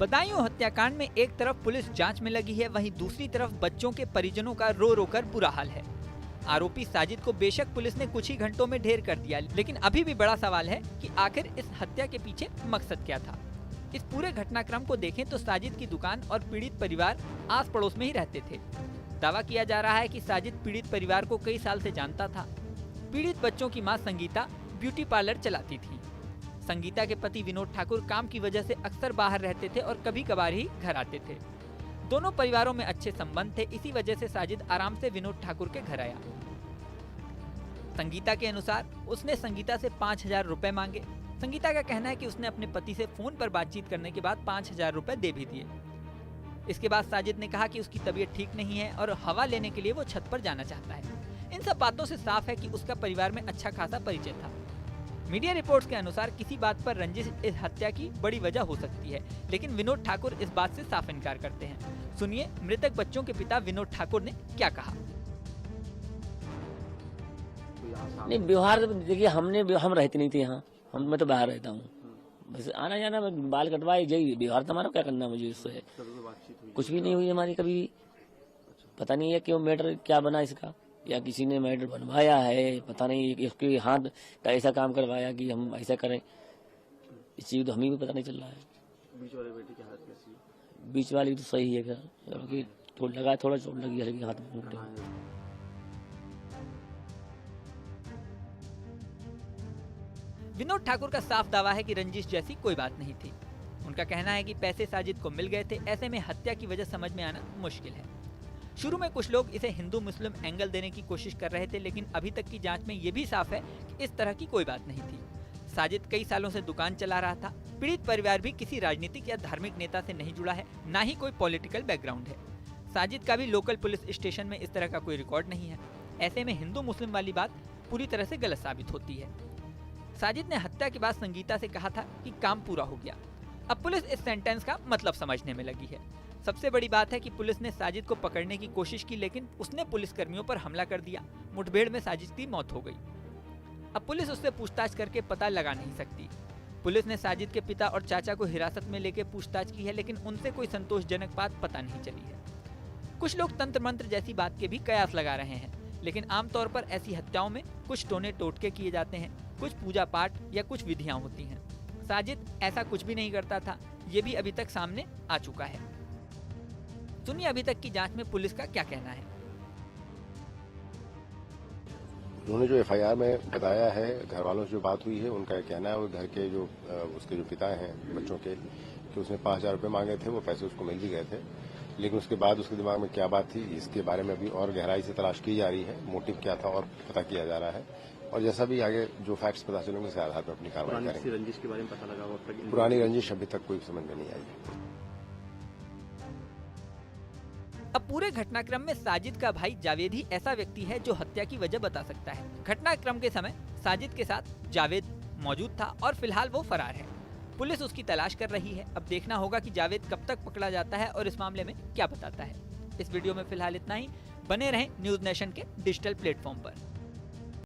बदायूं हत्याकांड में एक तरफ पुलिस जांच में लगी है, वहीं दूसरी तरफ बच्चों के परिजनों का रो रो कर बुरा हाल है। आरोपी साजिद को बेशक पुलिस ने कुछ ही घंटों में ढेर कर दिया, लेकिन अभी भी बड़ा सवाल है कि आखिर इस हत्या के पीछे मकसद क्या था। इस पूरे घटनाक्रम को देखें तो साजिद की दुकान और पीड़ित परिवार आस पड़ोस में ही रहते थे। दावा किया जा रहा है कि साजिद पीड़ित परिवार को कई साल से जानता था। पीड़ित बच्चों की मां संगीता ब्यूटी पार्लर चलाती थी। संगीता के पति विनोद ठाकुर काम की वजह से अक्सर बाहर रहते थे और कभी कभार ही घर आते थे। दोनों परिवारों में अच्छे संबंध थे, इसी वजह से साजिद आराम से विनोद ठाकुर के घर आया। संगीता के अनुसार उसने संगीता से 5,000 रुपए मांगे। संगीता का कहना है कि उसने अपने पति से फोन पर बातचीत करने के बाद 5,000 रुपए दे भी दिए। इसके बाद साजिद ने कहा कि उसकी तबीयत ठीक नहीं है और हवा लेने के लिए वो छत पर जाना चाहता है। इन सब बातों से साफ है कि उसका परिवार में अच्छा खासा परिचय था। मीडिया रिपोर्ट्स के अनुसार किसी बात पर रंजिश इस हत्या की बड़ी वजह हो सकती है, लेकिन विनोद ठाकुर इस बात से साफ इनकार करते हैं। सुनिए मृतक बच्चों के पिता विनोद ठाकुर ने क्या कहा। नहीं, व्यवहार देखिए, हम रहते नहीं थे यहाँ, मैं तो बाहर रहता हूँ। बस आना जाना, बाल कटवाए, यही व्यवहार था हमारा। क्या करना मुझे इससे? कुछ भी नहीं हुई हमारी कभी। पता नहीं है क्यों मैटर क्या बना इसका, या किसी ने मैटर बनवाया है, पता नहीं। इसके हाथ का ऐसा काम करवाया कि हम ऐसा करें, इस चीज तो हमें भी पता नहीं चल रहा है। बीच वाले बेटे की हालत कैसी है? बीच वाली तो सही है, क्योंकि थोड़ा चोट लगी हल्की हाथ में। विनोद ठाकुर का साफ दावा है कि रंजिश जैसी कोई बात नहीं थी। उनका कहना है कि पैसे साजिद को मिल गए थे, ऐसे में हत्या की वजह समझ में आना मुश्किल है। शुरू में कुछ लोग इसे हिंदू मुस्लिम एंगल देने की कोशिश कर रहे थे, लेकिन अभी तक की जांच में ये भी साफ है कि इस तरह की कोई बात नहीं थी। साजिद कई सालों से दुकान चला रहा था। पीड़ित परिवार भी किसी राजनीतिक या धार्मिक नेता से नहीं जुड़ा है, न ही कोई पॉलिटिकल बैकग्राउंड है। साजिद का भी लोकल पुलिस स्टेशन में इस तरह का कोई रिकॉर्ड नहीं है। ऐसे में हिंदू मुस्लिम वाली बात पूरी तरह से गलत साबित होती है। साजिद ने हत्या के बाद संगीता से कहा था कि काम पूरा हो गया। अब पुलिस इस सेंटेंस का मतलब समझने में लगी है। सबसे बड़ी बात है कि पुलिस ने साजिद को पकड़ने की कोशिश की, लेकिन उसने पुलिसकर्मियों पर हमला कर दिया। मुठभेड़ में साजिद की मौत हो गई। अब पुलिस उससे पूछताछ करके पता लगा नहीं सकती। पुलिस ने साजिद के पिता और चाचा को हिरासत में लेकर पूछताछ की है, लेकिन उनसे कोई संतोषजनक बात पता नहीं चली है। कुछ लोग तंत्र मंत्र जैसी बात के भी कयास लगा रहे हैं, लेकिन आमतौर पर ऐसी हत्याओं में कुछ टोने टोटके किए जाते हैं, कुछ पूजा पाठ या कुछ विधियां होती हैं। साजिद ऐसा कुछ भी नहीं करता था, ये भी अभी तक सामने आ चुका है। सुनिए अभी तक की जांच में पुलिस का क्या कहना है। उन्होंने जो एफआईआर में बताया है, घर वालों से जो बात हुई है, उनका कहना है वो घर के जो उसके जो पिता हैं बच्चों के, कि उसने 5,000 रुपये मांगे थे, वो पैसे उसको मिल भी गए थे, लेकिन उसके बाद उसके दिमाग में क्या बात थी, इसके बारे में अभी और गहराई से तलाश की जा रही है। मोटिव क्या था और पता किया जा रहा है, और जैसा भी आगे जो फैक्ट्स पता चलेंगे उसके आधार पर अपनी कार्रवाई करेंगे। रंजिश के बारे में पता लगा? पुरानी रंजिश अभी तक कोई समझ में नहीं आई। अब पूरे घटनाक्रम में साजिद का भाई जावेद ही ऐसा व्यक्ति है जो हत्या की वजह बता सकता है। घटनाक्रम के समय साजिद के साथ जावेद मौजूद था और फिलहाल वो फरार है। पुलिस उसकी तलाश कर रही है। अब देखना होगा कि जावेद कब तक पकड़ा जाता है और इस मामले में क्या बताता है। इस वीडियो में फिलहाल इतना ही। बने रहें न्यूज़ नेशन के डिजिटल प्लेटफॉर्म पर।